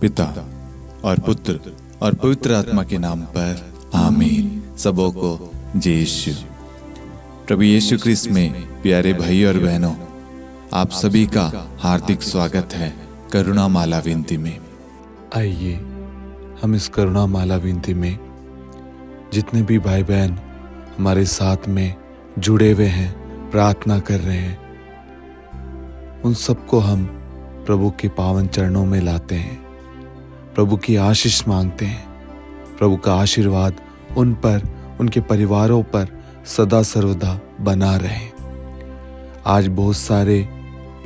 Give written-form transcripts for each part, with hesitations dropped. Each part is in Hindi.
पिता और पुत्र और पवित्र आत्मा के नाम पर आमीन। सबों को जय यीशु। प्रभु यीशु क्रिस्त में प्यारे भाई और बहनों, आप सभी का हार्दिक स्वागत है करुणा माला विनती में। आइए हम इस करुणा माला विनती में जितने भी भाई बहन हमारे साथ में जुड़े हुए हैं, प्रार्थना कर रहे हैं, उन सबको हम प्रभु के पावन चरणों में लाते हैं, प्रभु की आशीष मांगते हैं। प्रभु का आशीर्वाद उन पर, उनके परिवारों पर सदा सर्वदा बना रहे। आज बहुत सारे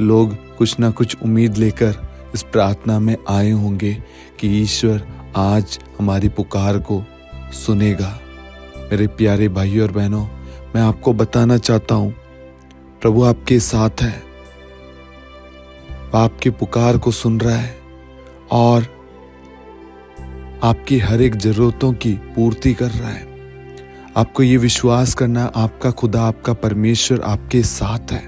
लोग कुछ ना कुछ उम्मीद लेकर इस प्रार्थना में आए होंगे कि ईश्वर आज हमारी पुकार को सुनेगा। मेरे प्यारे भाइयों और बहनों, मैं आपको बताना चाहता हूँ, प्रभु आपके साथ है, आपकी पुकार को सुन रहा है और आपकी हर एक जरूरतों की पूर्ति कर रहा है। आपको ये विश्वास करना, आपका खुदा, आपका परमेश्वर आपके साथ है।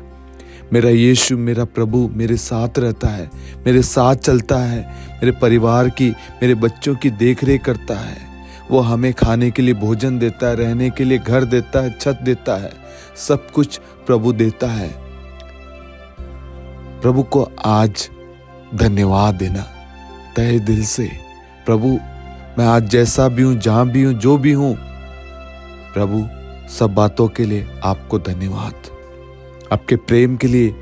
मेरा यीशु, मेरा प्रभु मेरे साथ रहता है, मेरे साथ चलता है, मेरे परिवार की, मेरे बच्चों की देखरेख करता है। वो हमें खाने के लिए भोजन देता है, रहने के लिए घर देता है, छत देता है, सब कुछ प्रभु देता है। प्रभु को आज धन्यवाद देना तहे दिल से। प्रभु, मैं आज जैसा भी हूं, जहां भी हूं, जो भी हूं, प्रभु सब बातों के लिए आपको धन्यवाद। आपके प्रेम के लिए,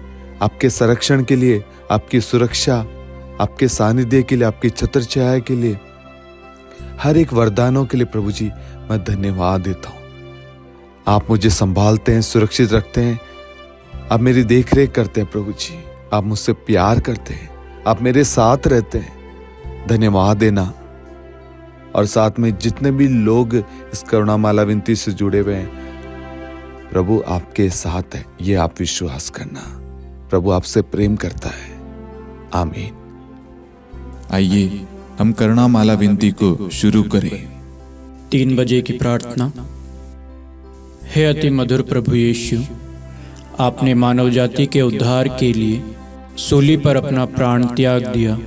आपके संरक्षण के लिए, आपकी सुरक्षा, आपके सानिध्य के लिए, आपकी छत्र छाया के लिए, हर एक वरदानों के लिए प्रभु जी मैं धन्यवाद देता हूं। आप मुझे संभालते हैं, सुरक्षित रखते हैं, आप मेरी देखरेख करते हैं। प्रभु जी, आप मुझसे प्यार करते हैं, आप मेरे साथ रहते हैं। धन्यवाद देना। और साथ में जितने भी लोग इस करुणा माला विनती से जुड़े हुए हैं, प्रभु आपके साथ है, ये आप विश्वास करना। प्रभु आपसे प्रेम करता है। आमीन। आइए हम करुणा माला विनती को शुरू करें। 3 बजे की प्रार्थना। हे अति मधुर प्रभु यीशु, आपने मानव जाति के उद्धार के लिए सूली पर अपना प्राण त्याग दिया।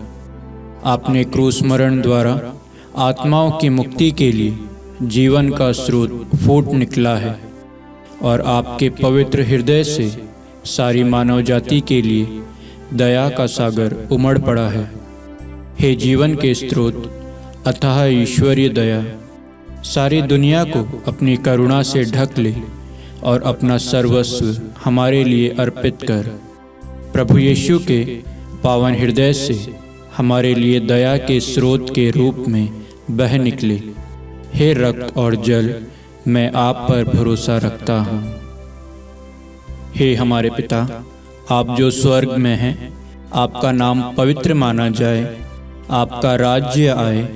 आपने क्रूस मरण द्वारा आत्माओं की मुक्ति के लिए जीवन का स्रोत फूट निकला है और आपके पवित्र हृदय से सारी मानव जाति के लिए दया का सागर उमड़ पड़ा है। हे जीवन के स्रोत, अथाह ईश्वरीय दया, सारी दुनिया को अपनी करुणा से ढक ले और अपना सर्वस्व हमारे लिए अर्पित कर। प्रभु यीशु के पावन हृदय से हमारे लिए दया के स्रोत के रूप में बह निकले। हे रक्त और जल, मैं आप पर भरोसा रखता हूँ। हे हमारे पिता, आप जो स्वर्ग में हैं, आपका नाम पवित्र माना जाए, आपका राज्य आए,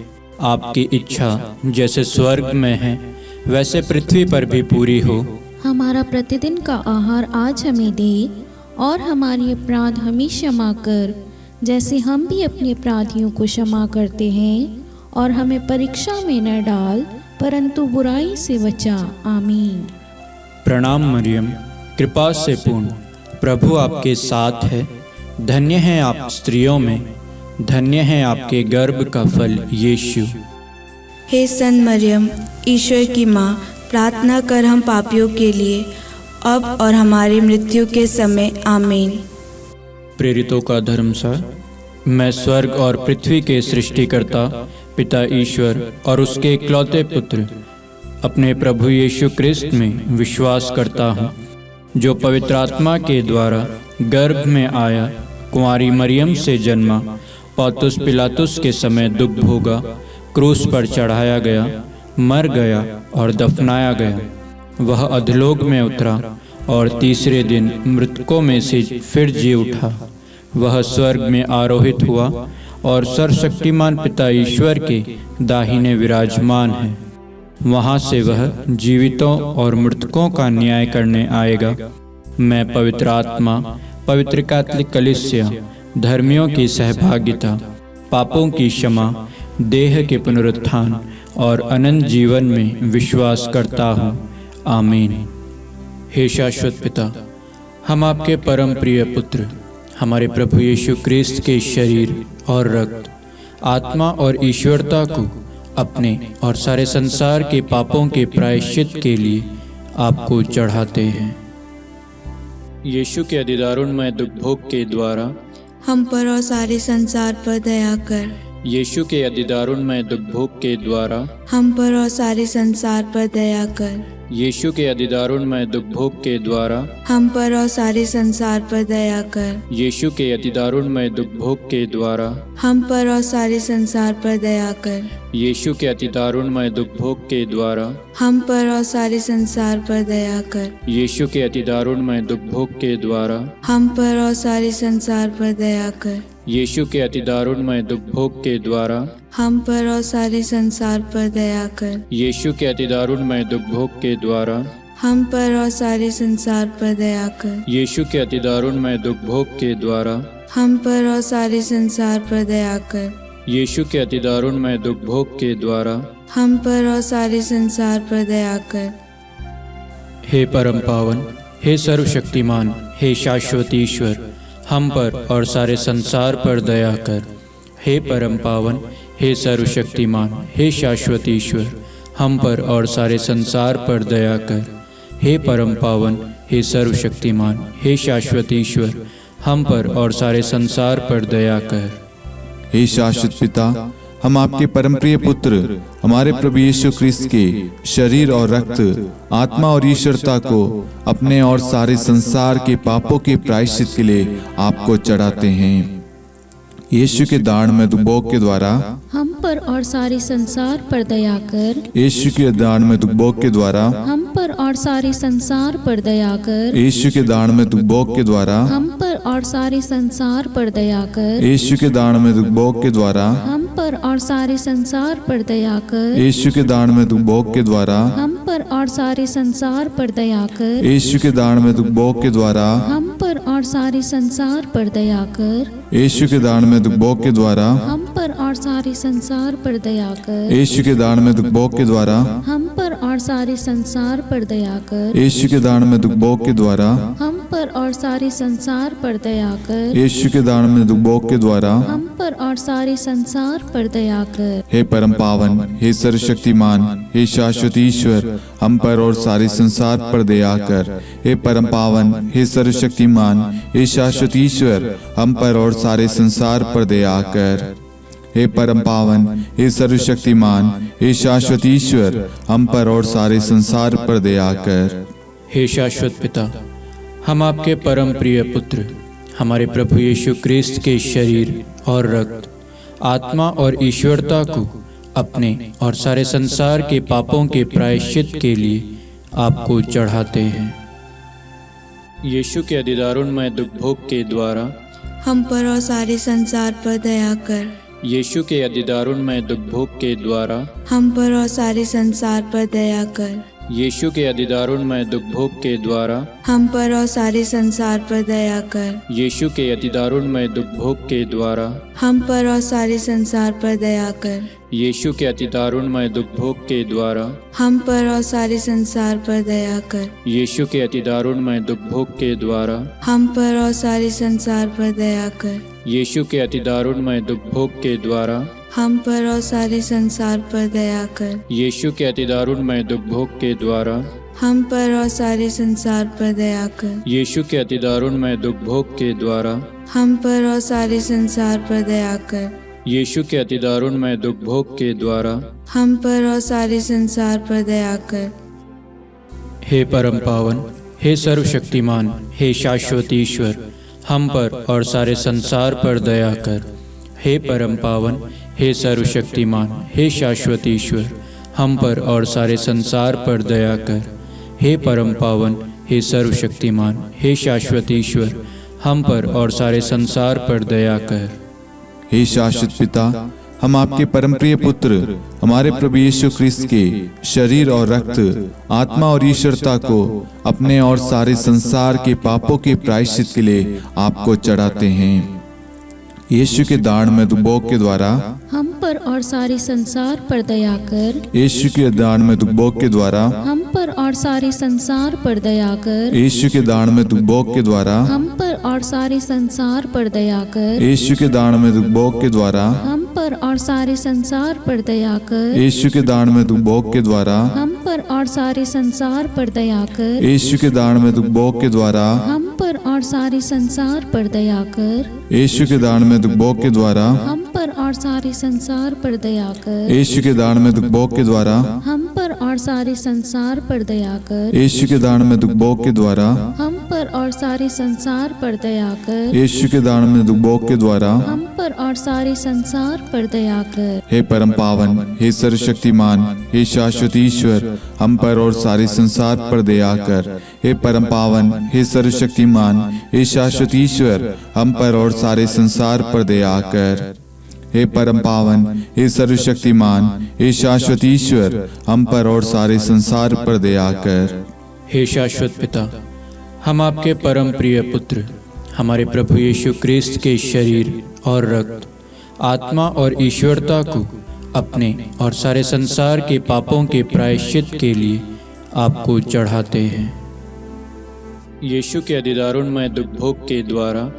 आपकी इच्छा जैसे स्वर्ग में है वैसे पृथ्वी पर भी पूरी हो। हमारा प्रतिदिन का आहार आज हमें दे और हमारे अपराध हमें क्षमा कर, जैसे हम भी अपने अपराधियों को क्षमा करते हैं, और हमें परीक्षा में न डाल परंतु बुराई से बचा। आमीन। प्रणाम मरियम, कृपा से पूर्ण, प्रभु आपके साथ है। धन्य हैं आप स्त्रियों में, धन्य है आपके गर्भ का फल यीशु। हे सन मरियम, ईश्वर की माँ, प्रार्थना कर हम पापियों के लिए, अब और हमारी मृत्यु के समय। आमीन। प्रेरितों का धर्मसार। मैं स्वर्ग और पृथ्वी के सृष्टिकर्ता पिता ईश्वर और उसके इकलौते पुत्र अपने प्रभु यीशु क्रिस्त में विश्वास करता हूँ, जो पवित्र आत्मा के द्वारा गर्भ में आया, कुंवारी मरियम से जन्मा, पौंतुस पिलातुस के समय दुख भोगा, क्रूस पर चढ़ाया गया, मर गया और दफनाया गया। वह अधोलोक में उतरा और तीसरे दिन मृतकों में से फिर जी उठा। वह स्वर्ग में आरोहित हुआ और सर्वशक्तिमान पिता ईश्वर के दाहिने विराजमान है। वहाँ से वह जीवितों और मृतकों का न्याय करने आएगा। मैं पवित्र आत्मा, पवित्र कैथोलिक कलीसिया, धर्मियों की सहभागिता, पापों की क्षमा, देह के पुनरुत्थान और अनंत जीवन में विश्वास करता हूँ। आमीन। हे शाश्वत पिता, हम आपके परम प्रिय पुत्र, हमारे प्रभु यीशु क्रिस्त के शरीर और रक्त आत्मा और ईश्वरता को अपने और सारे संसार के पापों के प्रायश्चित के लिए आपको चढ़ाते हैं। यीशु के अधिदारुणमय दुख भोग के द्वारा हम पर और सारे संसार पर दया कर। यीशु के अधिदारुणमय दुख भोग के द्वारा हम पर और सारे संसार पर दया कर। यीशु के अधिदारुणमय दुख भोग के द्वारा हम पर और सारे संसार पर दया कर। यीशु के अधिदारुणमय दुख भोग के द्वारा हम पर और सारे संसार पर दया कर। यीशु के अधिदारुणमय दुख भोग के द्वारा हम पर और सारे संसार पर दया कर। यीशु के अधिदारुणमय दुख भोग के द्वारा हम पर और सारे संसार पर दया कर। यीशु के अधिदारुणमय दुख भोग के द्वारा हम पर और सारे संसार पर दया कर। यीशु के अधिदारुणमय दुख भोग के द्वारा हम पर और सारे संसार पर दया कर। यीशु के अधिदारुणमय दुख भोग के द्वारा हम पर और सारे संसार पर दया कर। यीशु के अधिदारुणमय दुख भोग के द्वारा हम पर और सारे संसार पर दया कर। हे परम पावन, हे सर्वशक्तिमान, हे शाश्वत ईश्वर, हम पर और सारे संसार पर दया कर। हे परम पावन, हे सर्वशक्तिमान, हे शाश्वत ईश्वर, हम पर और सारे संसार पर दया कर। हे परम पावन, हे सर्वशक्तिमान, हे शाश्वत ईश्वर, हम पर और सारे संसार पर दया कर। हे शाश्वत पिता, हम आपके परम प्रिय पुत्र हमारे प्रभु यीशु ख्रिस्त के शरीर और रक्त, आत्मा और ईश्वरता को अपने और सारे संसार के पापों के प्रायश्चित के लिए आपको चढ़ाते हैं। यीशु के दान में दुखभोग के द्वारा हम पर और सारे संसार पर दया कर। यीशु के दान में दुखभोग के द्वारा हम पर और सारे संसार पर दया कर। यीशु के दान में दुखभोग के द्वारा हम पर और सारे संसार पर दया कर। यीशु के दान में दुखभोग के द्वारा हम पर और सारे संसार पर दया कर। यीशु के दान में दुखभोग के द्वारा हम पर और सारे संसार पर दया कर। यीशु के दान में दुखभोग के द्वारा हम पर और सारे संसार पर दया कर। यीशु के दान में दुखभोग के द्वारा हम पर और सारे संसार पर दया कर। यीशु के दान में दुखभोग के द्वारा हम पर और सारे संसार पर दया कर। यीशु के दान में दुखभोग के द्वारा हम पर और सारे संसार पर दया कर। यीशु के दान में दुखभोग के द्वारा हम पर और सारे संसार पर दया कर। हे परम पावन, हे सर्वशक्तिमान, हे शाश्वत ईश्वर, हम पर और सारे संसार पर दया कर। हे परम पावन, हे सर्वशक्तिमान, हे शाश्वत ईश्वर, हम पर और सारे संसार पर दया कर। हे परम पावन, हे सर्वशक्तिमान, हे शाश्वत ईश्वर, हम पर और सारे संसार पर दया कर। हे शाश्वत पिता, हम आपके परम प्रिय पुत्र हमारे प्रभु यीशु ख्रिस्त के शरीर और रक्त, आत्मा और ईश्वरता को अपने और सारे संसार के पापों के प्रायश्चित के लिए आपको चढ़ाते हैं। यीशु के अधिदारुणमय दुख भोग के द्वारा हम पर और सारे संसार पर दया कर। यीशु के अधिदारुणमय दुख भोग के द्वारा हम पर और सारे संसार पर दया कर। यीशु के अधिदारुणमय दुख भोग के द्वारा हम पर और सारे संसार पर दया कर। यीशु के अधिदारुणमय दुख भोग के द्वारा हम पर और सारे संसार पर दया कर। यीशु के अधिदारुणमय दुख भोग के द्वारा हम पर और सारे संसार पर दया कर। यीशु के अधिदारुणमय दुख भोग के द्वारा हम पर और सारे संसार पर दया कर। यीशु के अधिदारुणमय दुख भोग के द्वारा हम पर और सारे संसार पर दया कर। यीशु के अधिदारुणमय दुख भोग के द्वारा हम पर और सारे संसार पर दया कर। यीशु के अधिदारुणमय दुख भोग के द्वारा हम पर और सारे संसार पर दया कर। यीशु के अधिदारुणमय दुख भोग के द्वारा हम पर और सारे संसार पर दया कर। हे परम पावन, हे सर्वशक्तिमान, हे शाश्वत ईश्वर, हम पर और सारे संसार पर दया कर। हे परम पावन, हे सर्वशक्तिमान, हे शाश्वत ईश्वर, हम पर और सारे संसार पर दया कर। हे परम पावन, हे सर्वशक्तिमान, हे शाश्वत ईश्वर, हम पर और सारे संसार पर दया कर। हे शाश्वत पिता, हम आपके परम प्रिय पुत्र हमारे प्रभु यीशु ख्रिस्त के शरीर और रक्त, आत्मा और ईश्वरता को अपने और सारे संसार के पापों के प्रायश्चित के लिए आपको चढ़ाते हैं। यीशु के दान में दुखभोग के द्वारा हम पर और सारे संसार पर दया कर। यीशु के दान में दुखभोग के द्वारा हम पर और और सारे संसार पर दया कर। यीशु के दान में दुखभोग के द्वारा हम पर और सारे संसार पर दया कर। यीशु के दान में दुखभोग के द्वारा हम पर और सारे संसार पर दया कर। यीशु के दान में दुखभोग के द्वारा हम पर और सारे संसार पर दया कर। यीशु के दान में दुखभोग के द्वारा हम पर और सारे संसार पर दया कर। यीशु के दान में दुखभोग के द्वारा हम पर और सारे संसार पर दया कर। यीशु के दान में दुखभोग के द्वारा हम पर और सारे संसार पर दया कर। यीशु के दान में दुखभोग के द्वारा हम पर और सारे संसार पर दया कर। यीशु के दान में दुखभोग के द्वारा हम पर और सारे संसार पर दया कर। हे परम पावन, हे सर्वशक्तिमान, हे शाश्वत ईश्वर, हम पर और सारे संसार पर दया कर। हे परम पावन, हे सर्वशक्तिमान, हे शाश्वत ईश्वर, हम पर और सारे संसार पर दया कर। हे परम पावन, हे सर्वशक्तिमान, हे शाश्वत ईश्वर, हम पर और सारे संसार पर दया कर। हे शाश्वत पिता, हम आपके परम प्रिय पुत्र हमारे प्रभु यीशु क्रिस्त के शरीर और रक्त, आत्मा और ईश्वरता को अपने और सारे संसार के पापों के प्रायश्चित के लिए आपको चढ़ाते हैं। यीशु के अधिदारुणमय दुखभोग के द्वारा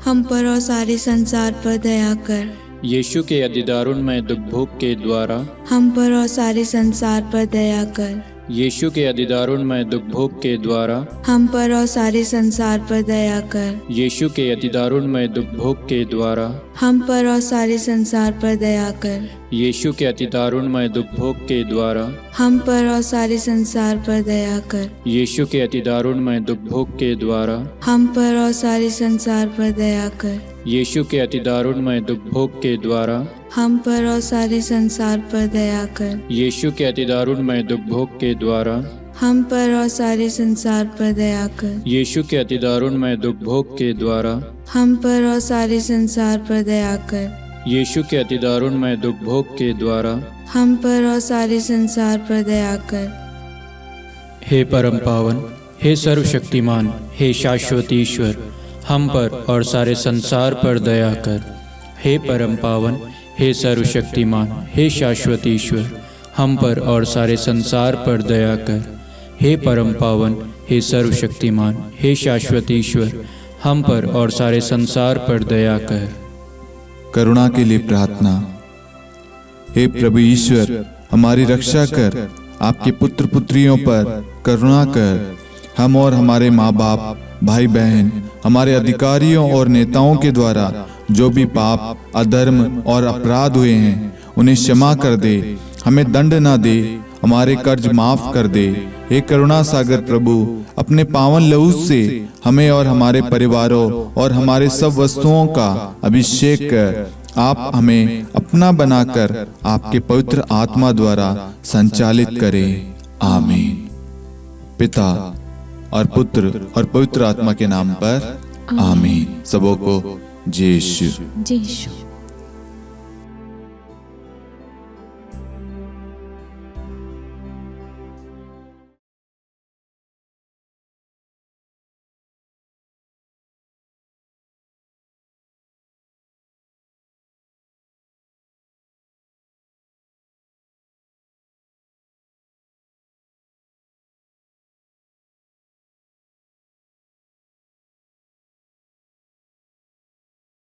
हम पर और सारे संसार पर दया कर। यीशु के अधिदारुणमय दुखभोग के द्वारा हम पर और सारे संसार पर दया कर। यीशु के अधिदारुणमय दुखभोग के द्वारा हम पर और सारे संसार पर दया कर। यीशु के अधिदारुणमय दुखभोग के द्वारा हम पर और सारे संसार पर दया कर। यीशु के अधिदारुणमय दुखभोग के द्वारा हम पर और सारे संसार पर दया कर। यीशु के अधिदारुणमय दुखभोग के द्वारा हम पर और सारे संसार पर दया कर। यीशु के अधिदारुणमय दुखभोग के द्वारा हम पर और सारे संसार पर दया कर। यीशु के अधिदारुणमय दुखभोग के द्वारा हम पर और सारे संसार पर दया कर। यीशु के अधिदारुणमय दुखभोग के द्वारा हम पर और सारे संसार पर दया कर। यीशु के अधिदारुणमय दुखभोग के द्वारा हम पर और सारे संसार पर दया कर। हे परम पावन, हे सर्वशक्तिमान, हे शाश्वत ईश्वर, हम पर और सारे संसार पर दया कर। हे परम पावन, हे सर्वशक्तिमान, हे शाश्वत ईश्वर, हम पर और सारे संसार पर दया कर। हे परम पावन, हे सर्वशक्तिमान, हे शाश्वत ईश्वर, हम पर और सारे संसार पर दया कर। करुणा के लिए प्रार्थना। हे प्रभु ईश्वर, हमारी रक्षा कर, आपके पुत्र पुत्रियों पर करुणा कर। हम और हमारे माँ बाप, भाई बहन, हमारे अधिकारियों और नेताओं के द्वारा जो भी पाप, अधर्म और अपराध हुए हैं उन्हें क्षमा कर दे, हमें दंड ना दे, हमारे कर्ज माफ कर दे। हे करुणा सागर प्रभु, अपने पावन लहू से हमें और हमारे परिवारों और हमारे सब वस्तुओं का अभिषेक कर। आप हमें अपना बनाकर आपके पवित्र आत्मा द्वारा संचालित करें। आमीन। पिता और पुत्र और पवित्र आत्मा के नाम पर आमीन। सबों को जय यीशु। जय यीशु।